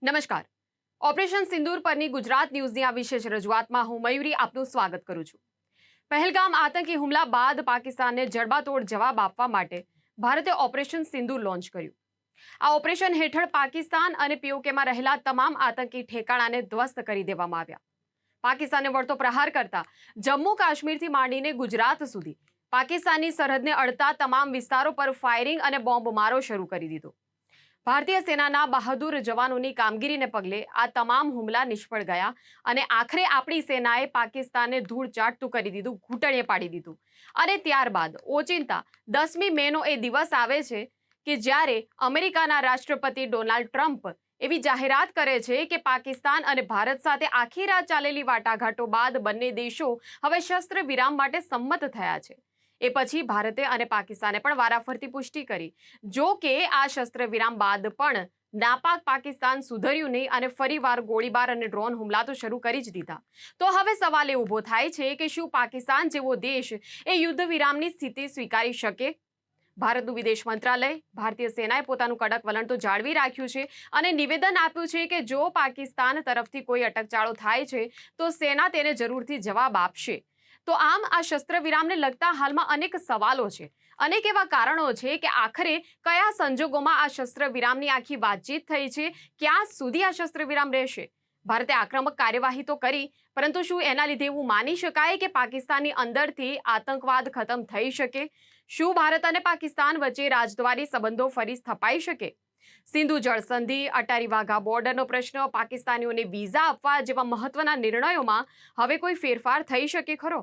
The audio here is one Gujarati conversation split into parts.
નમસ્કાર. ઓપરેશન સિંદૂર પરની ગુજરાત ન્યૂઝની આ વિશેષ રજૂઆતમાં હું મયુરી આપનું સ્વાગત કરું છું. પહેલગામ આતંકી હુમલા બાદ પાકિસ્તાનને જડબાતોડ જવાબ આપવા માટે ભારતે ઓપરેશન સિંદૂર લોન્ચ કર્યું. આ ઓપરેશન હેઠળ પાકિસ્તાન અને પીઓકેમાં રહેલા તમામ આતંકી ઠેકાણાને ધ્વસ્ત કરી દેવામાં આવ્યા. પાકિસ્તાને વળતો પ્રહાર કરતા જમ્મુ કાશ્મીરથી માંડીને ગુજરાત સુધી પાકિસ્તાની સરહદને અડતા તમામ વિસ્તારો પર ફાયરિંગ અને બોમ્બમારો શરૂ કરી દીધો. ભારતીય સેનાના બહાદુર જવાનોની કામગીરીને પગલે આ તમામ હુમલા નિષ્ફળ ગયા અને આખરે આપણી સેનાએ પાકિસ્તાનને ધૂળ ચાટતું કરી દીધું, ઘૂંટણે પાડી દીધું. અને ત્યારબાદ ઓચિંતા 10મી મેનો એ દિવસ આવે છે કે જ્યારે અમેરિકાના રાષ્ટ્રપતિ ડોનાલ્ડ ટ્રમ્પ એવી જાહેરાત કરે છે કે પાકિસ્તાન અને ભારત સાથે આખી રાત ચાલેલી વાટાઘાટો બાદ બંને દેશો હવે શસ્ત્ર વિરામ માટે સંમત થયા છે. એ પછી ભારતે અને પાકિસ્તાને પણ વારાફરતી પુષ્ટિ કરી. જો કે આ શસ્ત્ર વિરામ બાદ પણ નાપાક પાકિસ્તાન સુધર્યું નહીં અને ફરીવાર ગોળીબાર અને ડ્રોન હુમલા તો શરૂ કરી જ દીધા. તો હવે સવાલ એ ઊભો થાય છે કે શું પાકિસ્તાન જેવો દેશ એ યુદ્ધ વિરામની સ્થિતિ સ્વીકારી શકે? ભારતનું વિદેશ મંત્રાલય, ભારતીય સેનાએ પોતાનું કડક વલણ તો જાળવી રાખ્યું છે અને નિવેદન આપ્યું છે કે જો પાકિસ્તાન તરફથી કોઈ અટકચાળો થાય છે તો સેના તેને જરૂરથી જવાબ આપશે. તો આમ આ શસ્ત્ર વિરામને લગતા હાલમાં અનેક સવાલો છે, અનેક એવા કારણો છે કે આખરે કયા સંજોગોમાં આ શસ્ત્ર વિરામની આખી વાતચીત થઈ છે, ક્યાં સુધી આ શસ્ત્ર વિરામ રહેશે. ભારતે આક્રમક કાર્યવાહી તો કરી, પરંતુ શું એના લીધે એવું માની શકાય કે પાકિસ્તાનની અંદરથી આતંકવાદ ખતમ થઈ શકે? શું ભારત અને પાકિસ્તાન વચ્ચે રાજદ્વારી સંબંધો ફરી સ્થપાઈ શકે? સિંધુ જળ સંધિ, અટારી વાઘા બોર્ડરનો પ્રશ્ન, પાકિસ્તાનીઓને વિઝા આપવા જેવા મહત્વના નિર્ણયોમાં હવે કોઈ ફેરફાર થઈ શકે ખરો?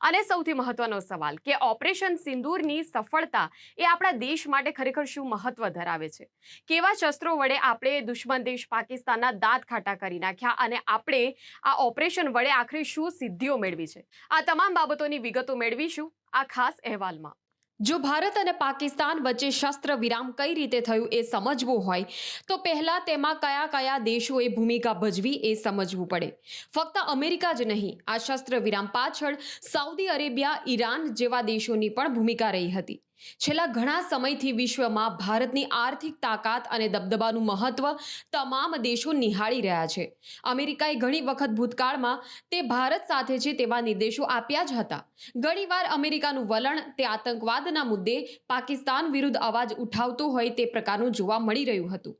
અને સૌથી મહત્વનો સવાલ કે ઓપરેશન સિંદૂરની સફળતા એ આપણા દેશ માટે ખરેખર શું મહત્વ ધરાવે છે? કેવા શસ્ત્રો વડે આપણે દુશ્મન દેશ પાકિસ્તાનના દાંત ખાટા કરી નાખ્યા અને આપણે આ ઓપરેશન વડે આખરે શું સિદ્ધિઓ મેળવી છે? આ તમામ બાબતોની વિગતો મેળવીશું આ ખાસ અહેવાલમાં. જો ભારત અને પાકિસ્તાન વચ્ચે શસ્ત્ર વિરામ કઈ રીતે થયું એ સમજવું હોય તો પહેલા તેમાં કયા કયા દેશોએ ભૂમિકા ભજવી એ સમજવું પડે. ફક્ત અમેરિકા જ નહીં, આ શસ્ત્ર વિરામ પાછળ સાઉદી અરેબિયા, ઈરાન જેવા દેશોની પણ ભૂમિકા રહી હતી. છેલ્લા ઘણા સમયથી વિશ્વમાં ભારતની આર્થિક તાકાત અને દબદબાનું મહત્વ તમામ દેશો નિહાળી રહ્યા છે. અમેરિકાએ ઘણી વખત ભૂતકાળમાં તે ભારત સાથે છે તેવા નિર્દેશો આપ્યા જ હતા. ઘણીવાર અમેરિકાનું વલણ તે આતંકવાદના મુદ્દે પાકિસ્તાન વિરુદ્ધ અવાજ ઉઠાવતો હોય તે પ્રકારનું જોવા મળી રહ્યું હતું.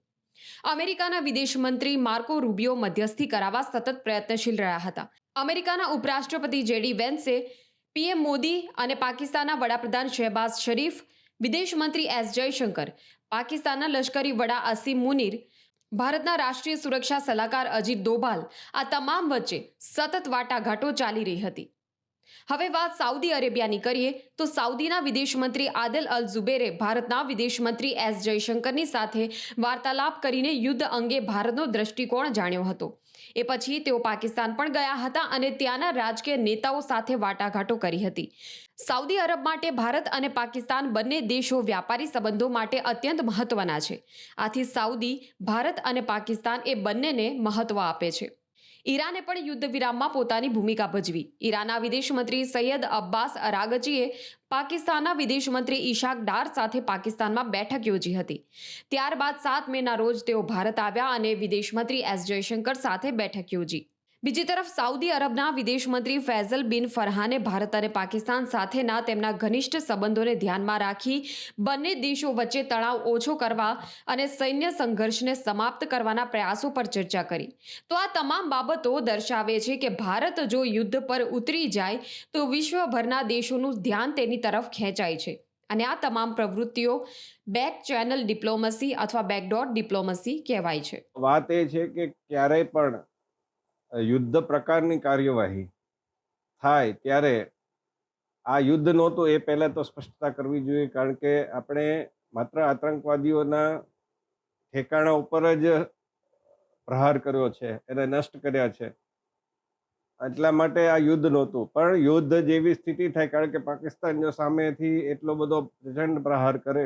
અમેરિકાના વિદેશ મંત્રી માર્કો રૂબિયો મધ્યસ્થી કરાવવા સતત પ્રયત્નશીલ રહ્યા હતા. અમેરિકાના ઉપરાષ્ટ્રપતિ જેડી વેન્સે, પીએમ મોદી અને પાકિસ્તાનના વડાપ્રધાન શહેબાઝ શરીફ, વિદેશ મંત્રી એસ જયશંકર, પાકિસ્તાનના લશ્કરી વડા અસીમ મુનીર, ભારતના રાષ્ટ્રીય સુરક્ષા સલાહકાર અજીત દોભાલ, આ તમામ વચ્ચે સતત વાટાઘાટો ચાલી રહી હતી. હવે વાત સાઉદી અરેબિયાની કરીએ તો સાઉદીના વિદેશ મંત્રી આદિલ અલ ઝુબેરે ભારતના વિદેશ મંત્રી એસ જયશંકરની સાથે વાર્તાલાપ કરીને યુદ્ધ અંગે ભારતનો દ્રષ્ટિકોણ જાણ્યો હતો. એ પછી તેઓ પાકિસ્તાન પણ ગયા હતા અને ત્યાંના રાજકીય નેતાઓ સાથે વાટાઘાટો કરી હતી. સાઉદી અરબ માટે ભારત અને પાકિસ્તાન બંને દેશો વ્યાપારી સંબંધો માટે અત્યંત મહત્વના છે. આથી સાઉદી, ભારત અને પાકિસ્તાન એ બંનેને મહત્વ આપે છે. ઈરાને પણ યુદ્ધ વિરામમાં પોતાની ભૂમિકા ભજવી. ઈરાનના વિદેશ મંત્રી સૈયદ અબ્બાસ અરાગચીએ પાકિસ્તાનના વિદેશ મંત્રી ઈશાક ડાર સાથે પાકિસ્તાનમાં બેઠક યોજી હતી. ત્યારબાદ 7 મેના રોજ તેઓ ભારત આવ્યા અને વિદેશ મંત્રી એસ જયશંકર સાથે બેઠક યોજી. બીજી તરફ સાઉદી અરબના વિદેશ મંત્રી ફૈઝલ બિન ફરહાને ભારત અને પાકિસ્તાન સાથેના તેમના ઘનિષ્ઠ સંબંધોને ધ્યાનમાં રાખી બંને દેશો વચ્ચે તણાવ ઓછો કરવા અને સૈન્ય સંઘર્ષને સમાપ્ત કરવાના પ્રયાસો પર ચર્ચા કરી. તો આ તમામ બાબતો દર્શાવે છે કે ભારત જો યુદ્ધ પર ઉતરી જાય તો વિશ્વભરના દેશોનું ધ્યાન તેની તરફ ખેંચાય છે. અને આ તમામ પ્રવૃત્તિઓ બેક ચેનલ ડિપ્લોમસી અથવા બેકડોર ડિપ્લોમસી કહેવાય છે. વાત એ છે કે ક્યારેય પણ યુદ્ધ પ્રકારની કાર્યવાહી થાય ત્યારે આ યુદ્ધ નહોતું એ પહેલાં તો સ્પષ્ટતા કરવી જોઈએ, કારણ કે આપણે માત્ર આતંકવાદીઓના ઠેકાણા ઉપર જ પ્રહાર કર્યો છે, એને નષ્ટ કર્યા છે, એટલા માટે આ યુદ્ધ નહોતું. પણ યુદ્ધ જેવી સ્થિતિ થાય, કારણ કે પાકિસ્તાન જો સામેથી એટલો બધો પ્રચંડ પ્રહાર કરે,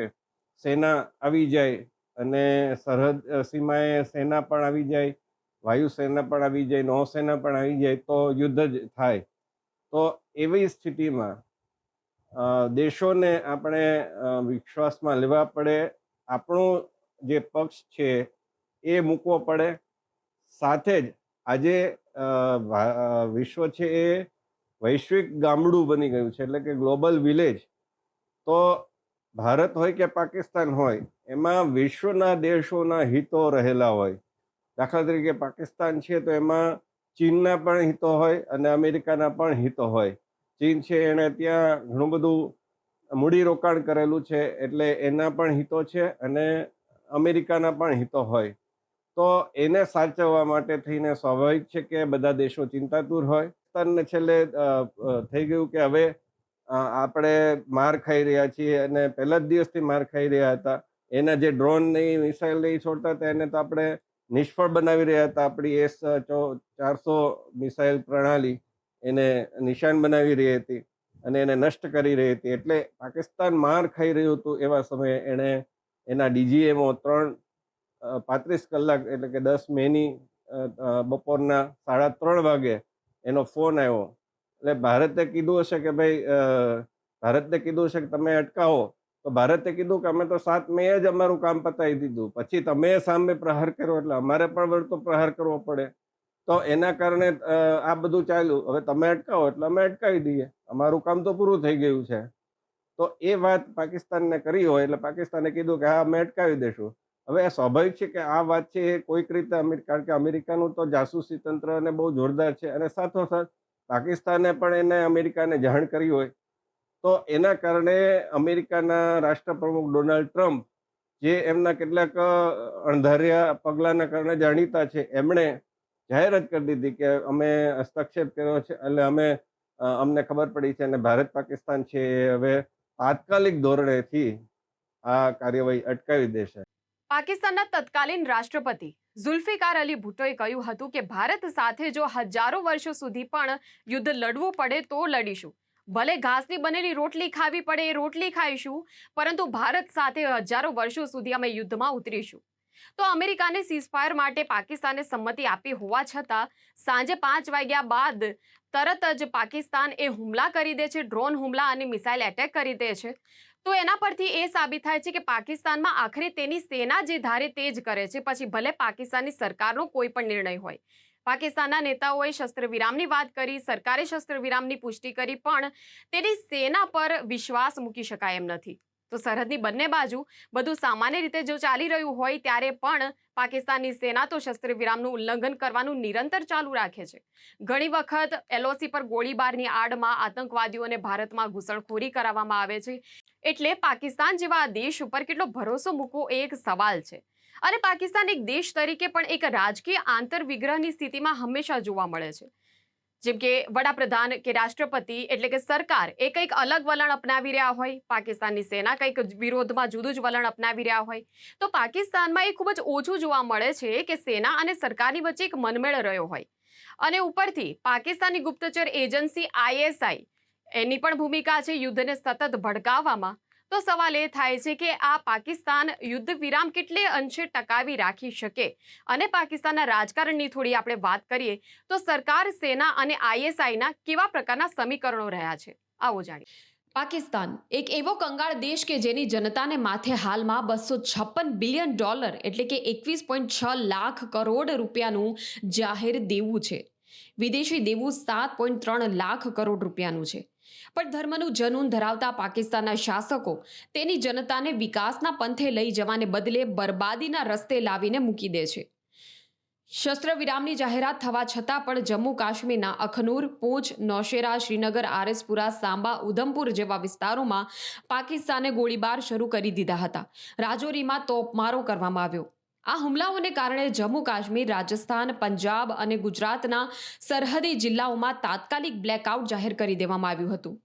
સેના આવી જાય અને સરહદ સીમાએ સેના પણ આવી જાય, વાયુસેના પણ આવી જાય, નૌસેના પણ આવી જાય, તો યુદ્ધ જ થાય. તો એવી સ્થિતિમાં દેશોને આપણે વિશ્વાસમાં લેવા પડે, આપણો જે પક્ષ છે એ મૂકવો પડે સાથે જ આજે વિશ્વ છે એ વૈશ્વિક ગામડું બની ગયું છે, એટલે કે ગ્લોબલ વિલેજ. તો ભારત હોય કે પાકિસ્તાન હોય, એમાં વિશ્વના દેશોના હિતો રહેલા હોય. દાખલા તરીકે પાકિસ્તાન છે તો એમાં ચીનના પણ હિતો હોય અને અમેરિકાના પણ હિતો હોય. ચીન છે એણે ત્યાં ઘણું બધું મૂડીરોકાણ કરેલું છે, એટલે એના પણ હિતો છે અને અમેરિકાના પણ હિતો હોય. તો એને સાચવવા માટે થઈને સ્વાભાવિક છે કે બધા દેશો ચિંતાતુર હોય. પાકિસ્તાનને છેલ્લે થઈ ગયું કે હવે આપણે માર ખાઈ રહ્યા છીએ અને પહેલા જ દિવસથી માર ખાઈ રહ્યા હતા. એના જે ડ્રોન નહીં, મિસાઇલ નહીં છોડતા હતા એને તો આપણે નિષ્ફળ બનાવી રહ્યા હતા. આપણી S-400 મિસાઇલ પ્રણાલી એને નિશાન બનાવી રહી હતી અને એને નષ્ટ કરી રહી હતી. એટલે પાકિસ્તાન માર ખાઈ રહ્યું હતું એવા સમયે એણે એના DGMO 35 કલાક એટલે કે 10 મેની બપોરના 3:30 વાગે એનો ફોન આવ્યો. એટલે ભારતે કીધું હશે કે ભાઈ ભારતને કીધું હશે કે તમે અટકાવો, તો ભારતે કીધું કે અમે તો 7 મે જ અમારું કામ પતાવી દીધું, પછી તમે સામે પ્રહાર કર્યો એટલે અમારે પણ વળતો પ્રહાર કરવો પડે. તો એના કારણે આ બધું ચાલ્યું. હવે તમે અટકાવો એટલે અમે અટકાવી દઈએ, અમારું કામ તો પૂરું થઈ ગયું છે. તો એ વાત પાકિસ્તાનને કરી હોય એટલે પાકિસ્તાને કીધું કે હા અમે અટકાવી દેશું. હવે સ્વાભાવિક છે કે આ વાત છે એ કોઈક રીતે કારણ કે અમેરિકાનું તો જાસૂસી તંત્ર અને બહુ જોરદાર છે અને સાથોસાથ પાકિસ્તાને પણ એને અમેરિકાને જાણ કરી હોય. તો એના કારણે અમેરિકાના રાષ્ટ્રપ્રમુખ ડોનાલ્ડ ટ્રમ્પ, જે એમના કેટલાક અણધાર્યા પગલાંના કારણે જાણીતા છે, એમણે જાહેરાત કરી દીધી કે અમે હસ્તક્ષેપ કર્યો છે એટલે અમને ખબર પડી છે અને ભારત પાકિસ્તાન છે એ હવે તાત્કાલિક ધોરણેથી આ કાર્યવાહી અટકાવી દેશે. પાકિસ્તાનના તત્કાલીન રાષ્ટ્રપતિ ઝુલ્ફિકાર અલી ભુટ્ટોએ કહ્યું હતું કે ભારત સાથે જો હજારો વર્ષો સુધી પણ યુદ્ધ લડવું પડે તો લડીશું, ભલે ઘાસની બનેલી રોટલી ખાવી પડે એ રોટલી ખાઈશું, પરંતુ ભારત સાથે હજારો વર્ષો સુધી અમે યુદ્ધમાં ઉતરીશું. તો અમેરિકાને સીઝફાયર માટે પાકિસ્તાને સંમતિ આપી હોવા છતાં સાંજે 5 વાગ્યા બાદ તરત જ પાકિસ્તાન એ હુમલા કરી દે છે, ડ્રોન હુમલા અને મિસાઇલ એટેક કરી દે છે. તો એના પરથી એ સાબિત થાય છે કે પાકિસ્તાનમાં આખરે તેની સેના જે ધારે તે જ કરે છે, પછી ભલે પાકિસ્તાનની સરકારનો કોઈ પણ નિર્ણય હોય. પાકિસ્તાનના નેતાઓએ શસ્ત્ર વિરામની વાત કરી, સરકારે શસ્ત્ર વિરામની પુષ્ટિ કરી, પણ તેની સેના પર વિશ્વાસ મૂકી શકાય એમ નથી. તો સરહદની બંને બાજુ બધું સામાન્ય રીતે જો ચાલી રહ્યું હોય ત્યારે પણ પાકિસ્તાનની સેના તો શસ્ત્ર વિરામનું ઉલ્લંઘન કરવાનું નિરંતર ચાલુ રાખે છે. ઘણી વખત LOC પર ગોળીબારની આડમાં આતંકવાદીઓને ભારતમાં ઘૂસણખોરી કરાવવામાં આવે છે. એટલે પાકિસ્તાન જેવા દેશ ઉપર કેટલો ભરોસો મૂકવો એ એક સવાલ છે. અને પાકિસ્તાન એક દેશ તરીકે પણ એક રાજકીય આંતરવિગ્રહની સ્થિતિમાં હંમેશા જોવા મળે છે. જેમ કે વડાપ્રધાન કે રાષ્ટ્રપતિ એટલે કે સરકાર એ કંઈક અલગ વલણ અપનાવી રહ્યા હોય, પાકિસ્તાનની સેના કંઈક વિરોધમાં જુદું જ વલણ અપનાવી રહ્યા હોય. તો પાકિસ્તાનમાં એ ખૂબ જ ઓછું જોવા મળે છે કે સેના અને સરકારની વચ્ચે એક મનમેળ રહ્યો હોય. અને ઉપરથી પાકિસ્તાની ગુપ્તચર એજન્સી ISI એની પણ ભૂમિકા છે યુદ્ધને સતત ભડકાવવામાં. તો સવાલ એ થાય છે કે આ પાકિસ્તાન યુદ્ધ વિરામ કેટલે અંશે ટકાવી રાખી શકે. અને પાકિસ્તાનના રાજકારણની થોડી આપણે વાત કરીએ તો સરકાર, સેના અને ISIના કેવા પ્રકારના સમીકરણો રહ્યા છે, આવો જાણીએ. પાકિસ્તાન એક એવો કંગાળ દેશ કે જેની જનતાને માથે હાલમાં $256 બિલિયન એટલે કે 21.6 લાખ કરોડ રૂપિયાનું જાહેર દેવું છે. વિદેશી દેવું 7.3 લાખ કરોડ રૂપિયાનું છે. પણ ધર્મનું જનૂન ધરાવતા પાકિસ્તાનના શાસકો તેની જનતાને વિકાસના પંથે લઈ જવાને બદલે બરબાદીના રસ્તે લાવીને મૂકી દે છે. શસ્ત્ર વિરામની જાહેરાત થવા છતાં પણ જમ્મુ કાશ્મીરના અખનૂર, પૂંછ, નૌશેરા, શ્રીનગર, આરએસપુરા, સાંબા, ઉધમપુર જેવા વિસ્તારોમાં પાકિસ્તાને ગોળીબાર શરૂ કરી દીધા હતા. રાજૌરીમાં તોપમારો કરવામાં આવ્યો. આ હુમલાઓને કારણે જમ્મુ કાશ્મીર, રાજસ્થાન, પંજાબ અને ગુજરાતના સરહદી જિલ્લાઓમાં તાત્કાલિક બ્લેકઆઉટ જાહેર કરી દેવામાં આવ્યું હતું.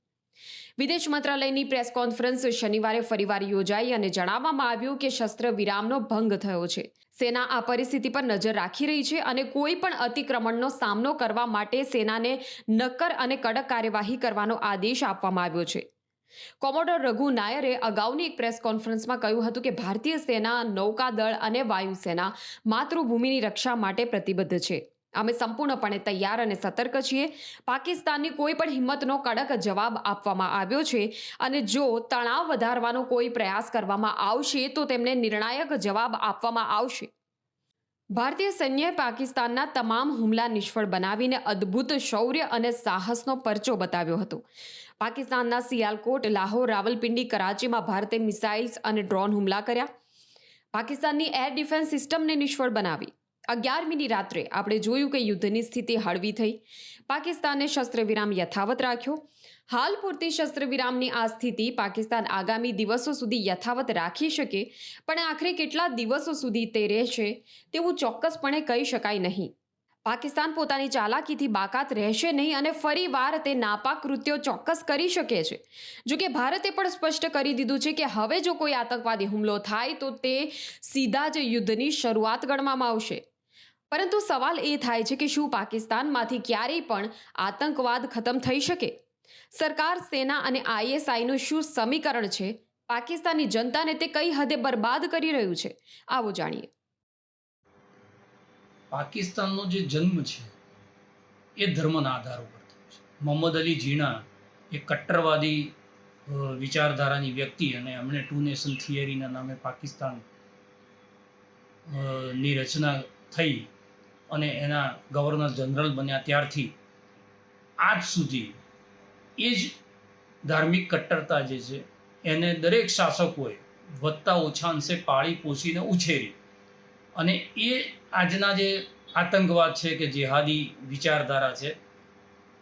વિદેશ મંત્રાલયની પ્રેસ કોન્ફરન્સ શનિવારે ફરીવાર યોજાઈ અને જણાવવામાં આવ્યું કે શસ્ત્ર વિરામનો ભંગ થયો છે. સેના આ પરિસ્થિતિ પર નજર રાખી રહી છે અને કોઈ પણ અતિક્રમણનો સામનો કરવા માટે સેનાને નક્કર અને કડક કાર્યવાહી કરવાનો આદેશ આપવામાં આવ્યો છે. કોમોડોર રઘુ નાયરે અગાઉની એક પ્રેસ કોન્ફરન્સમાં કહ્યું હતું કે ભારતીય સેના, નૌકાદળ અને વાયુસેના માતૃભૂમિની રક્ષા માટે પ્રતિબદ્ધ છે. અમે સંપૂર્ણપણે તૈયાર અને સતર્ક છીએ. પાકિસ્તાનની કોઈ પણ હિંમતનો કડક જવાબ આપવામાં આવ્યો છે અને જો તણાવ વધારવાનો કોઈ પ્રયાસ કરવામાં આવશે તો તેમને નિર્ણાયક જવાબ આપવામાં આવશે. ભારતીય સૈન્યએ પાકિસ્તાનના તમામ હુમલા નિષ્ફળ બનાવીને અદ્ભુત શૌર્ય અને સાહસનો પરચો બતાવ્યો હતો. પાકિસ્તાનના સિયાલકોટ, લાહોર, રાવલપિંડી, કરાચીમાં ભારતે મિસાઇલ્સ અને ડ્રોન હુમલા કર્યા. પાકિસ્તાનની એર ડિફેન્સ સિસ્ટમને નિષ્ફળ બનાવી. 11મીની રાત્રે આપણે જોયું કે યુદ્ધની સ્થિતિ હળવી થઈ. પાકિસ્તાને શસ્ત્રવિરામ યથાવત રાખ્યો. હાલ પૂરતી શસ્ત્રવિરામની આ સ્થિતિ પાકિસ્તાન આગામી દિવસો સુધી યથાવત રાખી શકે, પણ આખરે કેટલા દિવસો સુધી તે રહેશે તેવું ચોક્કસપણે કહી શકાય નહીં. પાકિસ્તાન પોતાની ચાલાકીથી બાકાત રહેશે નહીં અને ફરીવાર તે નાપાક કૃત્યો ચોક્કસ કરી શકે છે. જોકે ભારતે પણ સ્પષ્ટ કરી દીધું છે કે હવે જો કોઈ આતંકવાદી હુમલો થાય તો તે સીધા જ યુદ્ધની શરૂઆત ગણવામાં આવશે. પરંતુ સવાલ એ થાય છે કે શું પાકિસ્તાનમાંથી ક્યારેય પણ આતંકવાદ ખતમ થઈ શકે? સરકાર, સેના અને ISIનું શું સમીકરણ છે? પાકિસ્તાની જનતાને તે કઈ હદે બરબાદ કરી રહ્યું છે? આવો જાણીએ. પાકિસ્તાનનો જે જન્મ છે એ ધર્મના આધાર ઉપર થયો છે. મોહમ્મદ અલી જીણા એ કટ્ટરવાદી વિચારધારાની વ્યક્તિ અને એમણે 2 નેશન થિયરીના નામે પાકિસ્તાન ની રચના થઈ અને એના ગવર્નર જનરલ બન્યા ત્યારથી આજ સુધી એ જ ધાર્મિક કટ્ટરતા જે છે એને દરેક શાસકોએ વધતા ઓછા અંશે પાળી પોષીને ઉછેરી અને એ આજના જે આતંકવાદ છે કે જેહાદી વિચારધારા છે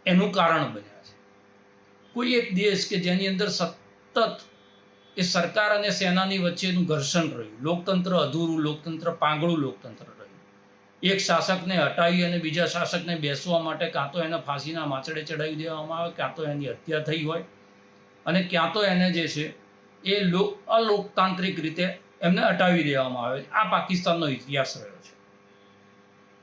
એનું કારણ બન્યા છે. કોઈ એક દેશ કે જેની અંદર સતત એ સરકાર અને સેનાની વચ્ચેનું ઘર્ષણ રહ્યું, લોકતંત્ર અધૂરું, લોકતંત્ર પાંગળું લોકતંત્ર રહ્યું. એક શાસકને હટાવી અને બીજા શાસકને બેસવા માટે કાં તો એને ફાંસીના માચડે ચડાવી દેવામાં આવે, કાં તો એની હત્યા થઈ હોય અને ક્યાં તો એને જે છે એ અલોકતાંત્રિક રીતે એમને હટાવી દેવામાં આવે. આ પાકિસ્તાનનો ઇતિહાસ રહ્યો છે.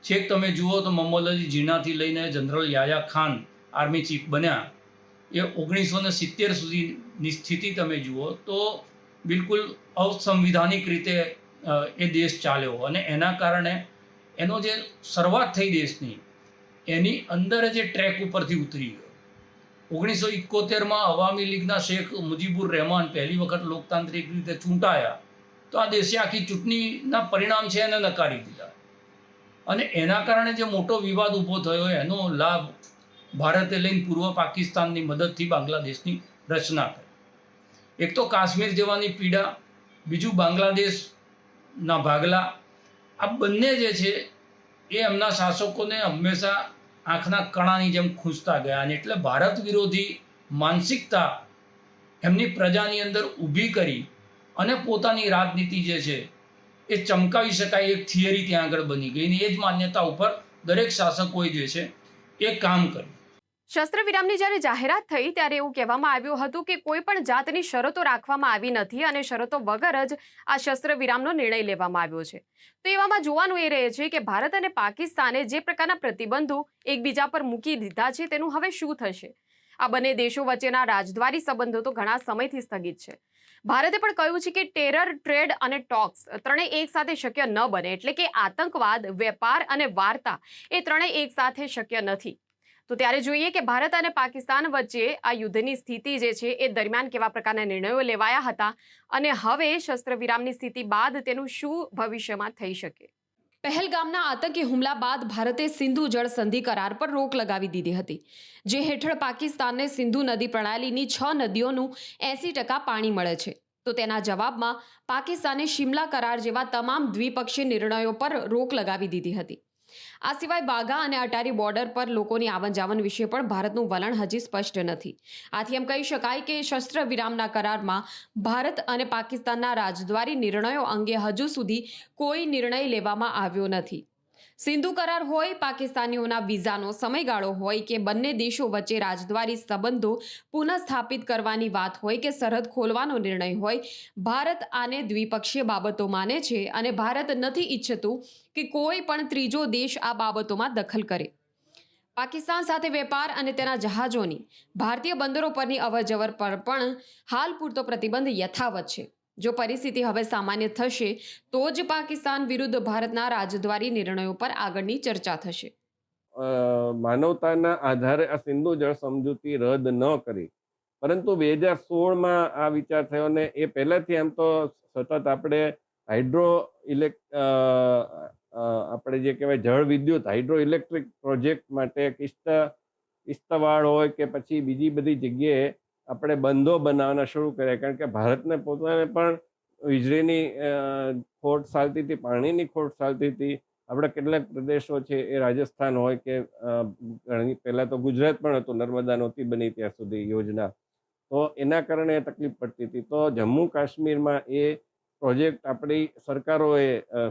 છેક તમે જુઓ તો મોહમ્મદ અલી જીણાથી લઈને general Yahya Khan army chief બન્યા, એ 1970 સુધીની સ્થિતિ તમે જુઓ તો બિલકુલ અસંવિધાનિક રીતે એ દેશ ચાલ્યો અને એના કારણે એનો જે શરૂઆત થઈ દેશની એની અંદર જે ટ્રેક ઉપરથી ઉતરી ગયો. 1971માં અવામી લીગના શેખ મુજીબુર રહેમાન પહેલી વખત લોકતાંત્રિક રીતે ચૂંટાયા તો આ દેશે આખી ચૂંટણીના પરિણામ છે એને નકારી દીધા અને એના કારણે જે મોટો વિવાદ ઊભો થયો એનો લાભ ભારતે લઈને પૂર્વ પાકિસ્તાનની મદદથી બાંગ્લાદેશની રચના કરી. એક તો કાશ્મીર જવાની પીડા, બીજું બાંગ્લાદેશના ભાગલા, આ બંને જે છે એ એમના શાસકોને હંમેશા આંખના કણાની જેમ ખૂંચતા ગયા અને એટલે ભારત વિરોધી માનસિકતા એમની પ્રજાની અંદર ઊભી કરી અને પોતાની રાજનીતિ જે છે એ ચમકાવી શકાય એક થિયરી ત્યાં આગળ બની ગઈ અને એ જ માન્યતા ઉપર દરેક શાસકોએ જે છે એ કામ કર્યું. શસ્ત્રવિરામની જ્યારે જાહેરાત થઈ ત્યારે એવું કહેવામાં આવ્યું હતું કે કોઈ પણ જાતની શરતો રાખવામાં આવી નથી અને શરતો વગર જ આ શસ્ત્રવિરામનો નિર્ણય લેવામાં આવ્યો છે. તો એવામાં જોવાનું એ રહે છે કે ભારત અને પાકિસ્તાને જે પ્રકારના પ્રતિબંધો એકબીજા પર મૂકી દીધા છે તેનું હવે શું થશે? આ બંને દેશો વચ્ચેના રાજદ્વારી સંબંધો તો ઘણા સમયથી સ્થગિત છે. ભારતે પણ કહ્યું છે કે ટેરર, ટ્રેડ અને ટોક્સ ત્રણેય એક સાથે શક્ય ન બને, એટલે કે આતંકવાદ, વેપાર અને વાર્તા એ ત્રણેય એક સાથે શક્ય નથી. તો ત્યારે જોઈએ કે ભારત અને પાકિસ્તાન વચ્ચે આ યુદ્ધની સ્થિતિ જે છે એ દરમિયાન કેવા પ્રકારના નિર્ણયો લેવાયા હતા અને હવે શસ્ત્રવિરામની સ્થિતિ બાદ તેનું શું ભવિષ્યમાં થઈ શકે. પહેલગામના આતંકી હુમલા બાદ ભારતે સિંધુ જળ સંધિ કરાર પર રોક લગાવી દીધી હતી, જે હેઠળ પાકિસ્તાનને સિંધુ નદી પ્રણાલીની 6 નદીઓનું 80% પાણી મળે છે. તો તેના જવાબમાં પાકિસ્તાને શિમલા કરાર જેવા તમામ દ્વિપક્ષીય નિર્ણયો પર રોક લગાવી દીધી હતી. આ સિવાય વાઘા અને અટારી બોર્ડર પર લોકોની આવન જાવન વિશે પણ ભારતનું વલણ હજી સ્પષ્ટ નથી. આથી એમ કહી શકાય કે શસ્ત્ર વિરામના કરારમાં ભારત અને પાકિસ્તાનના રાજદ્વારી નિર્ણયો અંગે હજુ સુધી કોઈ નિર્ણય લેવામાં આવ્યો નથી. સિંધુ કરાર હોય, પાકિસ્તાનીઓના વિઝાનો સમયગાળો હોય કે બંને દેશો વચ્ચે રાજદ્વારી સંબંધો પુનઃસ્થાપિત કરવાની વાત હોય કે સરહદ ખોલવાનો નિર્ણય હોય, ભારત આને દ્વિપક્ષીય બાબતો માને છે અને ભારત નથી ઈચ્છતું કે કોઈ પણ ત્રીજો દેશ આ બાબતોમાં દખલ કરે. પાકિસ્તાન સાથે વેપાર અને તેના જહાજોની ભારતીય બંદરો પરની અવરજવર પર પણ હાલ પૂરતો પ્રતિબંધ યથાવત છે. જો પરિસ્થિતિ હવે સામાન્ય થશે તો જ પાકિસ્તાન વિરુદ્ધ ભારતના રાજદ્વારી નિર્ણયો પર આગળની ચર્ચા થશે. માનવતાના આધારે આ સિંધુ જળ સમજૂતી રદ ન કરી, પરંતુ 2016માં આ વિચાર થયો ને એ પહેલાથી એમ તો સતત આપણે આપણે જે કહેવાય જળ વિદ્યુત હાઇડ્રો ઇલેક્ટ્રિક પ્રોજેક્ટ માટે કિસ્તવાડ હોય કે પછી બીજી બધી જગ્યાએ આપણે બંધો બનાવવાના શરૂ કર્યા, કારણ કે ભારતને પોતાને પણ વીજળીની ખોટ ચાલતી હતી, પાણીની ખોટ ચાલતી હતી. આપણે કેટલાક પ્રદેશો છે એ રાજસ્થાન હોય કે પહેલા તો ગુજરાત પણ હતું, નર્મદા નહોતી બની ત્યાં સુધી યોજના, તો એના કારણે તકલીફ પડતી હતી. તો જમ્મુ કાશ્મીરમાં એ પ્રોજેક્ટ આપણી સરકારોએ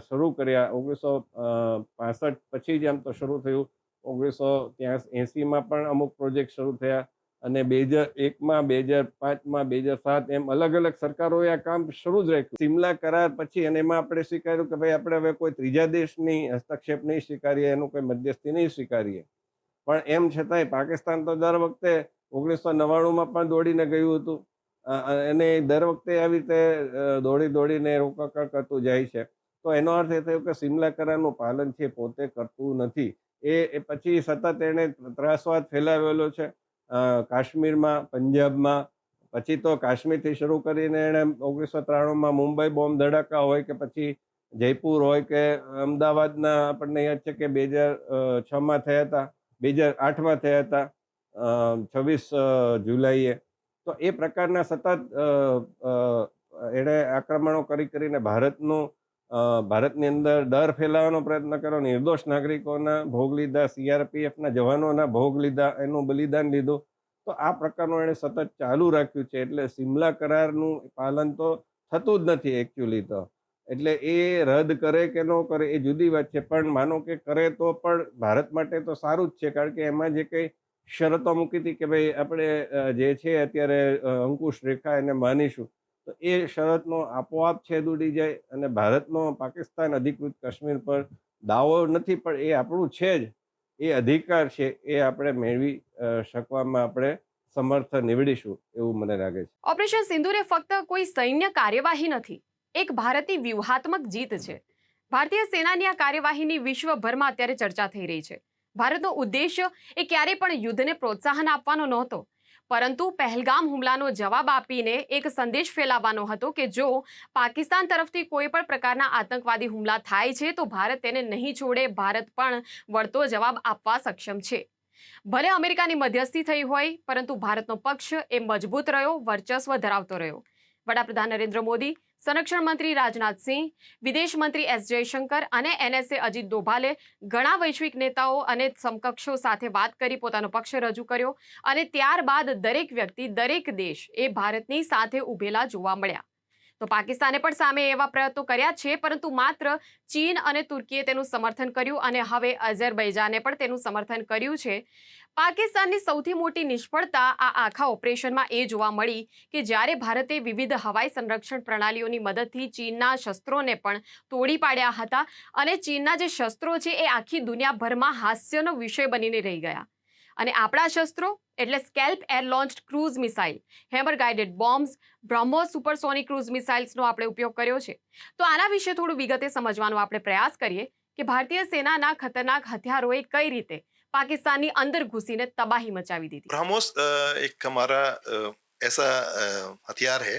શરૂ કર્યા. 1965 પછી જ આમ તો શરૂ થયું. 1980માં પણ અમુક પ્રોજેક્ટ શરૂ થયા અને 2001માં, 2005માં, 2007 એમ અલગ અલગ સરકારોએ આ કામ શરૂ જ રાખ્યું. સિમલા કરાર પછી અને એમાં આપણે સ્વીકાર્યું કે ભાઈ આપણે હવે કોઈ ત્રીજા દેશની હસ્તક્ષેપ નહીં સ્વીકારીએ, એનું કોઈ મધ્યસ્થી નહીં સ્વીકારીએ. પણ એમ છતાંય પાકિસ્તાન તો દર વખતે 1999માં પણ દોડીને ગયું હતું અને દર વખતે આવી રીતે દોડીને રોકકળ કરતું જાય છે. તો એનો અર્થ એ થયો કે સિમલા કરારનું પાલન છે પોતે કરતું નથી. એ પછી સતત એણે ત્રાસવાદ ફેલાવેલો છે કાશ્મીરમાં, પંજાબમાં, પછી તો કાશ્મીરથી શરૂ કરીને એણે 1993માં મુંબઈ બોમ્બ ધડાકા હોય કે પછી જયપુર હોય કે અમદાવાદના આપણને યાદ છે કે 2006માં થયા હતા, 2008માં થયા હતા 26 જુલાઈએ. તો એ પ્રકારના સતત એણે આક્રમણો કરીને ભારતની અંદર ડર ફેલાવવાનો પ્રયત્ન કર્યો, નિર્દોષ નાગરિકોના ભોગ લીધા, CRPFના જવાનોના ભોગ લીધા, એનું બલિદાન લીધું. તો આ પ્રકારનું એણે સતત ચાલુ રાખ્યું છે. એટલે સિમલા કરારનું પાલન તો થતું જ નથી એકચ્યુઅલી તો. એટલે એ રદ કરે કે ન કરે એ જુદી વાત છે, પણ માનો કે કરે તો પણ ભારત માટે તો સારું જ છે, કારણ કે એમાં જે કંઈ શરતો મૂકી હતી કે ભાઈ આપણે જે છે અત્યારે અંકુશ રેખા એને માનીશું, તો એ શરતનો આપોઆપ છેદ ઉડી જાય અને ભારતનો પાકિસ્તાન અધિકૃત કાશ્મીર પર દાવો નથી પણ એ આપણું છે જ, એ અધિકાર છે, એ આપણે મેળવી શકવામાં આપણે સમર્થ નીવડીશું એવું મને લાગે છે. ઓપરેશન સિંદૂર એ ફક્ત કોઈ સૈન્ય કાર્યવાહી નથી, એક ભારતની વ્યૂહાત્મક જીત છે. ભારતીય સેનાની આ કાર્યવાહીની વિશ્વભરમાં અત્યારે ચર્ચા થઈ રહી છે. ભારતનો ઉદ્દેશ્ય એ ક્યારેય પણ યુદ્ધને પ્રોત્સાહન આપવાનો નહોતો, પરંતુ પહેલગામ હુમલાનો જવાબ આપીને એક સંદેશ ફેલાવવાનો હતો કે જો પાકિસ્તાન તરફથી કોઈ પણ પ્રકારના આતંકવાદી હુમલા થાય છે તો ભારત તેને નહીં છોડે, ભારત પણ વળતો જવાબ આપવા સક્ષમ છે. ભલે અમેરિકાની મધ્યસ્થી થઈ હોય, પરંતુ ભારતનો પક્ષ એ મજબૂત રહ્યો, વર્ચસ્વ ધરાવતો રહ્યો. વડાપ્રધાન નરેન્દ્ર મોદી, સંરક્ષણ મંત્રી રાજનાથસિંહ, વિદેશ મંત્રી S જયશંકર અને NSA અજીત ડોભાલે ઘણા વૈશ્વિક નેતાઓ અને સમકક્ષો સાથે વાત કરી પોતાનો પક્ષ રજૂ કર્યો અને ત્યારબાદ દરેક વ્યક્તિ, દરેક દેશ એ ભારતની સાથે ઉભેલા જોવા મળ્યા. તો પાકિસ્તાને પણ સામે એવા પ્રયત્નો કર્યા છે, પરંતુ માત્ર ચીન અને તુર્કીએ તેનું સમર્થન કર્યું અને હવે અઝરબૈજાને પણ તેનું સમર્થન કર્યું છે. પાકિસ્તાનની સૌથી મોટી નિષ્ફળતા આ આખા ઓપરેશનમાં એ જોવા મળી કે જ્યારે ભારતે વિવિધ હવાઈ સંરક્ષણ પ્રણાલીઓની મદદથી ચીનના શસ્ત્રોને પણ તોડી પાડ્યા હતા અને ચીનના જે શસ્ત્રો છે એ આખી દુનિયાભરમાં હાસ્યનો વિષય બનીને રહી ગયા. અને આપણા શસ્ત્રો એટલે scalp air launched cruise missile, hammer guided bombs, BrahMos supersonic cruise મિસાઇલ્સનો આપણે ઉપયોગ કર્યો છે. તો આના વિશે થોડું વિગતે સમજવાનો આપણે પ્રયાસ કરીએ કે ભારતીય સેનાના ખતરનાક હથિયારોએ કઈ રીતે પાकिस्तानी अंदर घुसी ने तबाही मचावी दी थी. ब्रह्मोस एक हमारा ऐसा हथियार है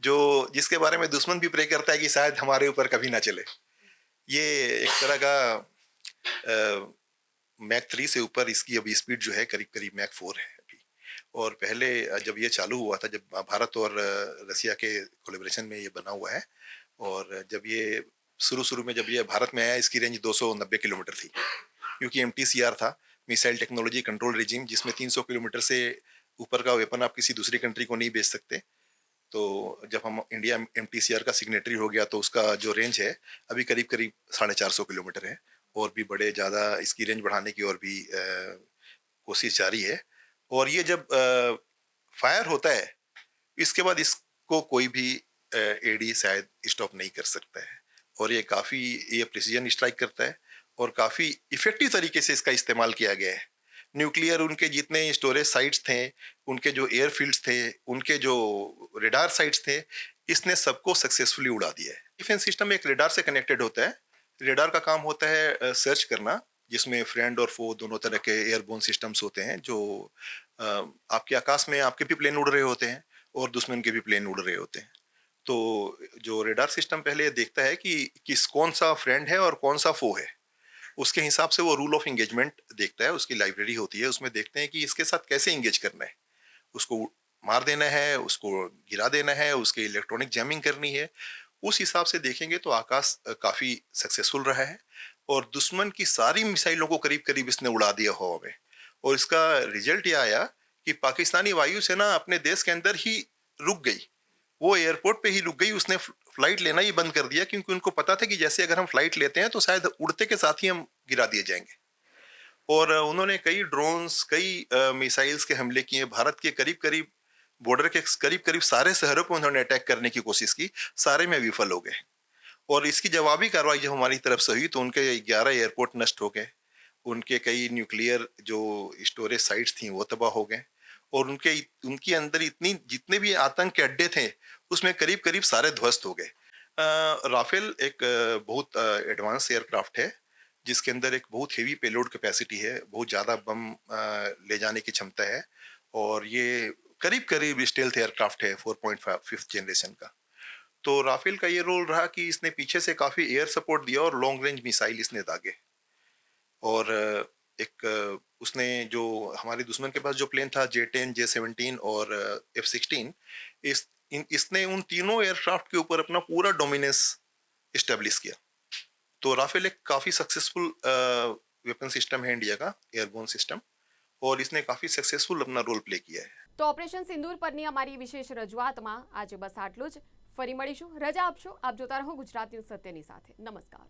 जो जिसके बारे में दुश्मन भी प्रे करता है कि शायद हमारे ऊपर कभी ना चले. ये एक तरह का मैक 3 से ऊपर इसकी अभी स्पीड जो है करीब करीब मैक 4 है अभी. और पहले जब ये चालू हुआ था, जब भारत और रसिया के कोलेब्रेशन में ये बना हुआ है, और जब ये शुरू में जब ये भारत में आया इसकी रेंज 290 किलोमीटर थी, क्योंकि MTCR था, मिसाइल टेक्नोलॉजी कंट्रोल रिजीम, जिसमें 300 किलोमीटर से ऊपर का वेपन आप किसी दूसरी कंट्री को नहीं बेच सकते. तो जब हम इंडिया MTCR का सिग्नेटरी हो गया तो उसका जो रेंज है अभी करीब करीब 450 किलोमीटर है, और भी बड़े ज़्यादा इसकी रेंज बढ़ाने की और भी कोशिश जारी है. और ये जब फायर होता है इसके बाद इसको कोई भी AD शायद स्टॉप नहीं कर सकता है, और ये काफ़ी ये प्रिसीजन स्ट्राइक करता है और काफ़ी इफेक्टिव तरीके से इसका इस्तेमाल किया गया है. न्यूक्लियर उनके जितने स्टोरेज साइट्स थे, उनके जो एयरफील्ड्स थे, उनके जो रेडार साइट्स थे, इसने सबको सक्सेसफुली उड़ा दिया है. डिफेंस सिस्टम एक रेडार से कनेक्टेड होता है. रेडार का काम होता है सर्च करना, जिसमें फ्रेंड और फो दोनों तरह के एयरबोर्न सिस्टम्स होते हैं, जो आपके आकाश में आपके भी प्लेन उड़ रहे होते हैं और दुश्मन के भी प्लेन उड़ रहे होते हैं. तो जो रेडार सिस्टम पहले देखता है कि कौन सा फ्रेंड है और कौन सा फो है, उसके हिसाब से वो रूल ऑफ एंगेजमेंट देखता है, उसकी लाइब्रेरी होती है, उसमें देखते हैं कि इसके साथ कैसे एंगेज करना है, उसको मार देना है, उसको गिरा देना है, उसके इलेक्ट्रॉनिक जैमिंग करनी है। उस हिसाब से देखेंगे तो आकाश काफी सक्सेसफुल रहा है और दुश्मन की सारी मिसाइलों को करीब करीब इसने उड़ा दिया हवा में। और इसका रिजल्ट ये आया कि पाकिस्तानी वायुसेना अपने देश के अंदर ही रुक गई, वो एयरपोर्ट पे ही रुक गई, उसने फ्लाइट लेना ही बंद कर दिया, क्योंकि उनको पता था कि जैसे अगर हम फ्लाइट लेते हैं तो शायद उड़ते के साथ ही हम गिरा दिए जाएंगे। और उन्होंने कई ड्रोन्स, कई मिसाइल्स के हमले किए, भारत के करीब करीब बॉर्डर के करीब करीब सारे शहरों पर उन्होंने अटैक करने की कोशिश की, सारे में विफल हो गए। और इसकी जवाबी कार्रवाई जब हमारी तरफ से हुई तो उनके 11 एयरपोर्ट नष्ट हो गए, उनके कई न्यूक्लियर जो स्टोरेज साइट्स थी वो तबाह हो गए, और उनके अंदर इतनी जितने भी आतंक के अड्डे थे उसमें करीब करीब सारे ध्वस्त हो गए। राफेल एक बहुत एडवांस एयरक्राफ्ट है, जिसके अंदर एक बहुत हेवी पेलोड कैपेसिटी है, बहुत ज़्यादा बम ले जाने की क्षमता है, और ये करीब करीब स्टेल्थ एयरक्राफ्ट है 4.5 जनरेशन का। तो राफेल का ये रोल रहा कि इसने पीछे से काफ़ी एयर सपोर्ट दिया और लॉन्ग रेंज मिसाइल इसने दागे। और उसने जो हमारे दुश्मन के पास जो प्लेन था J-10, J-17 और F-16, इसने उन तीनों एयरक्राफ्ट के ऊपर अपना पूरा डोमिनेंस इस्टेब्लिश किया। तो राफेल एक काफ़ी सक्सेसफुल वेपन सिस्टम है इंडिया का, एयरबोर्न सिस्टम, और इसने काफ़ी सक्सेसफुल अपना रोल प्ले किया है। તો ઓપરેશન સિંદૂર પરની અમારી વિશેષ રજૂઆતમાં આજે બસ આટલું જ. ફરી મળીશું. રજા આપશો. આપ જોતા રહો ગુજરાત ન્યૂઝ સત્યની સાથે. નમસ્કાર.